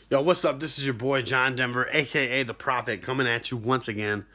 Yo, what's up? This is your boy John Denver, aka the Prophet, coming at you once again.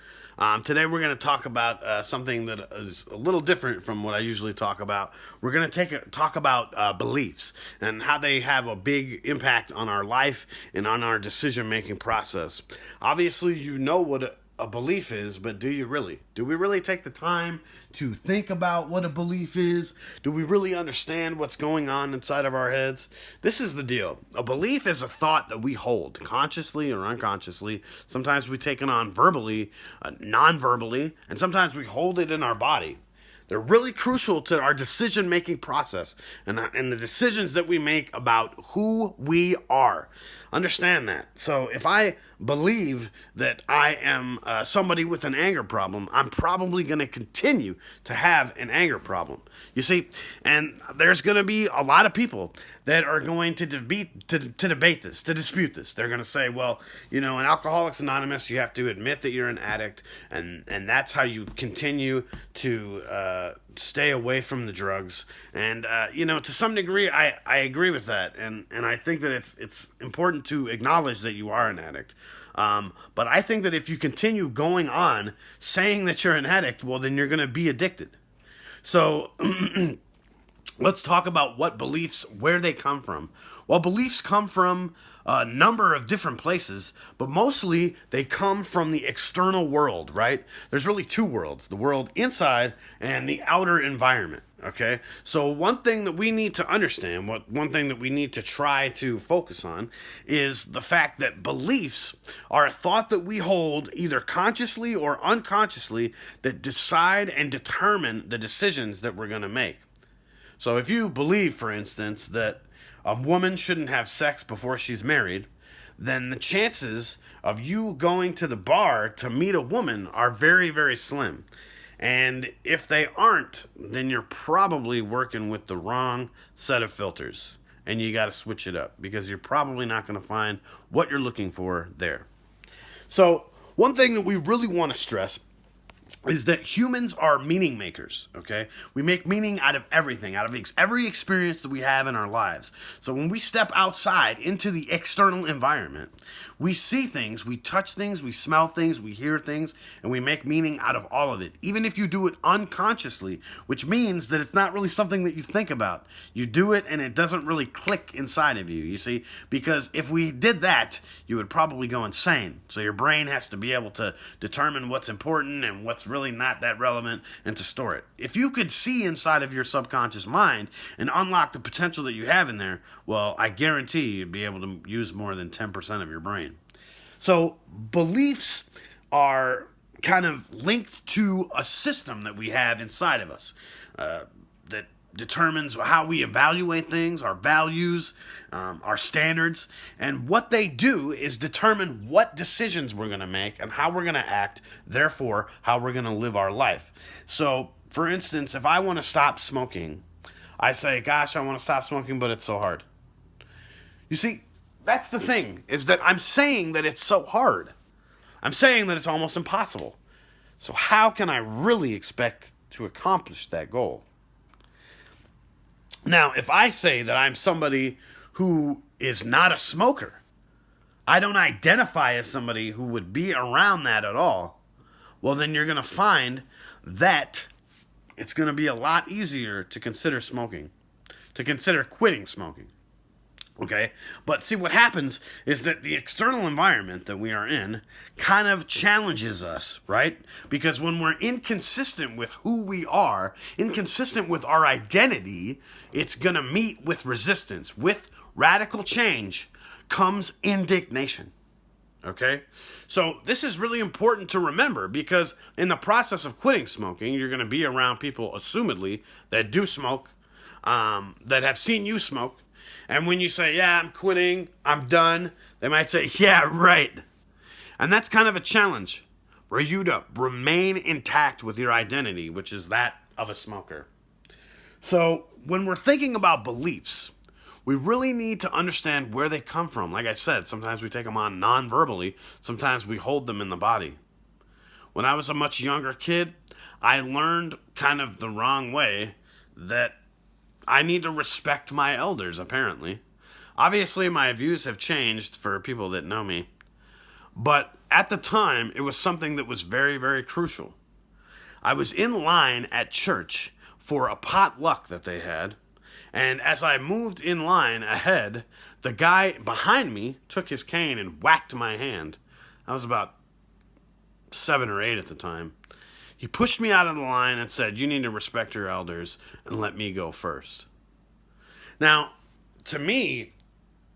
Today we're going to talk about something that is a little different from what I usually talk about. We're going to talk about beliefs and how they have a big impact on our life and on our decision making process. Obviously, you know what a belief is, but do you really? Do we really take the time to think about what a belief is? Do we really understand what's going on inside of our heads? This is the deal. A belief is a thought that we hold, consciously or unconsciously. Sometimes we take it on verbally, non-verbally, and sometimes we hold it in our body. They're really crucial to our decision-making process and the decisions that we make about who we are. Understand that. So if I believe that I am somebody with an anger problem, I'm probably going to continue to have an anger problem. You see, and there's going to be a lot of people that are going to debate this, to dispute this. They're going to say, well, in Alcoholics Anonymous, you have to admit that you're an addict, and that's how you continue to stay away from the drugs. And to some degree, I agree with that, and I think that it's important to acknowledge that you are an addict. But I think that if you continue going on saying that you're an addict, well, then you're going to be addicted. So let's talk about what beliefs, where they come from. Well, beliefs come from a number of different places, but mostly they come from the external world, right? There's really two worlds, the world inside and the outer environment. Okay, so one thing that we need to understand, one thing that we need to try to focus on is the fact that beliefs are a thought that we hold either consciously or unconsciously that decide and determine the decisions that we're going to make. So if you believe, for instance, that a woman shouldn't have sex before she's married, then the chances of you going to the bar to meet a woman are very, very slim. And if they aren't, then you're probably working with the wrong set of filters. And you got to switch it up because you're probably not going to find what you're looking for there. So one thing that we really want to stress is that humans are meaning makers, okay? We make meaning out of everything, out of every experience that we have in our lives. So when we step outside into the external environment, we see things, we touch things, we smell things, we hear things, and we make meaning out of all of it, even if you do it unconsciously, which means that it's not really something that you think about. You do it and it doesn't really click inside of you, you see? Because if we did that, you would probably go insane. So your brain has to be able to determine what's important and what's really not that relevant and to store it. If you could see inside of your subconscious mind and unlock the potential that you have in there, well, I guarantee you'd be able to use more than 10% of your brain. So beliefs are kind of linked to a system that we have inside of us that determines how we evaluate things, our values, our standards, and what they do is determine what decisions we're going to make and how we're going to act, therefore, how we're going to live our life. So, for instance, if I want to stop smoking, I say, gosh, I want to stop smoking, but it's so hard. You see, that's the thing, is that I'm saying that it's so hard. I'm saying that it's almost impossible. So how can I really expect to accomplish that goal? Now, if I say that I'm somebody who is not a smoker, I don't identify as somebody who would be around that at all, well, then you're going to find that it's going to be a lot easier to consider smoking, to consider quitting smoking. Okay, but see what happens is that the external environment that we are in kind of challenges us, right? Because when we're inconsistent with who we are, inconsistent with our identity, it's going to meet with resistance. With radical change comes indignation. Okay, so this is really important to remember because in the process of quitting smoking, you're going to be around people, assumedly, that do smoke, that have seen you smoke. And when you say, yeah, I'm quitting, I'm done, they might say, yeah, right. And that's kind of a challenge for you to remain intact with your identity, which is that of a smoker. So when we're thinking about beliefs, we really need to understand where they come from. Like I said, sometimes we take them on non-verbally, sometimes we hold them in the body. When I was a much younger kid, I learned kind of the wrong way that I need to respect my elders, apparently. Obviously, my views have changed for people that know me. But at the time, it was something that was very, very crucial. I was in line at church for a potluck that they had. And as I moved in line ahead, the guy behind me took his cane and whacked my hand. I was about 7 or 8 at the time. He pushed me out of the line and said, "You need to respect your elders and let me go first." Now, to me,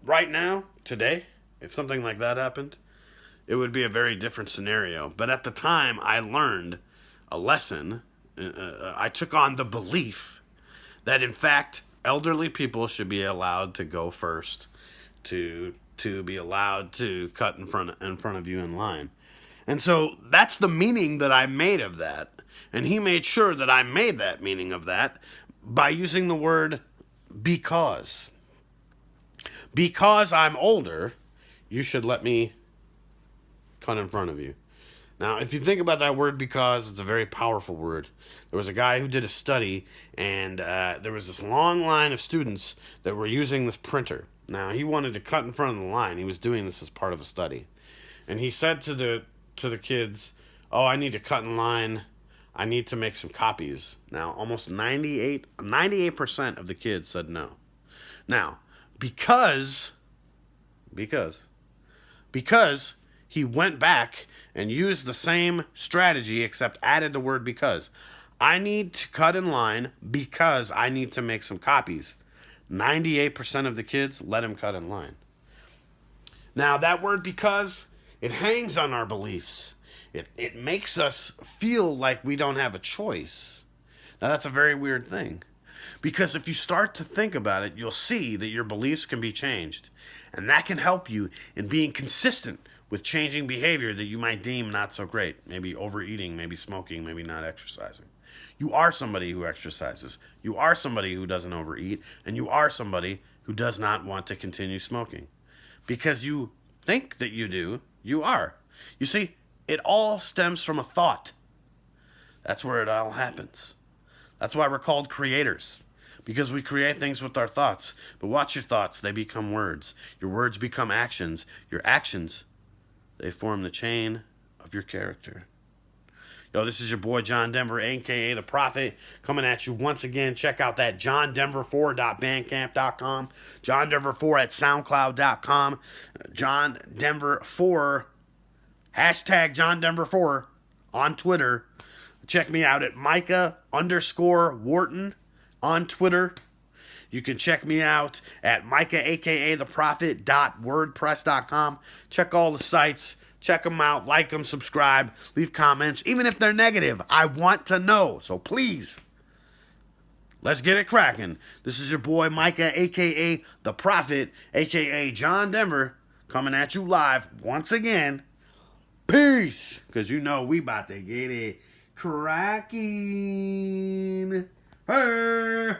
right now, today, if something like that happened, it would be a very different scenario. But at the time, I learned a lesson. I took on the belief that, in fact, elderly people should be allowed to go first, to be allowed to cut in front of you in line. And so that's the meaning that I made of that. And he made sure that I made that meaning of that by using the word because. Because I'm older, you should let me cut in front of you. Now, if you think about that word because, it's a very powerful word. There was a guy who did a study, and there was this long line of students that were using this printer. Now, he wanted to cut in front of the line. He was doing this as part of a study. And he said to the kids, "Oh, I need to cut in line. I need to make some copies." Now, almost 98% of the kids said no. Now, because he went back and used the same strategy except added the word because. I need to cut in line because I need to make some copies. 98% of the kids let him cut in line. Now, that word because, it hangs on our beliefs. It makes us feel like we don't have a choice. Now, that's a very weird thing. Because if you start to think about it, you'll see that your beliefs can be changed. And that can help you in being consistent with changing behavior that you might deem not so great. Maybe overeating, maybe smoking, maybe not exercising. You are somebody who exercises. You are somebody who doesn't overeat. And you are somebody who does not want to continue smoking. Because you think that you do, you are. You see, it all stems from a thought. That's where it all happens. That's why we're called creators. Because we create things with our thoughts. But watch your thoughts, they become words. Your words become actions. Your actions, they form the chain of your character. Yo, this is your boy John Denver, a.k.a. The Prophet, coming at you once again. Check out that johndenver4.bandcamp.com, johndenver4 at soundcloud.com, johndenver4, hashtag johndenver4 on Twitter. Check me out at Micah_Wharton on Twitter. You can check me out at Micah, a.k.a. The Prophet.wordpress.com. Check all the sites. Check them out. Like them, subscribe, leave comments. Even if they're negative, I want to know. So please, let's get it cracking. This is your boy Micah, a.k.a. The Prophet, a.k.a. John Denver, coming at you live once again. Peace. Because you know we about to get it cracking. Hey.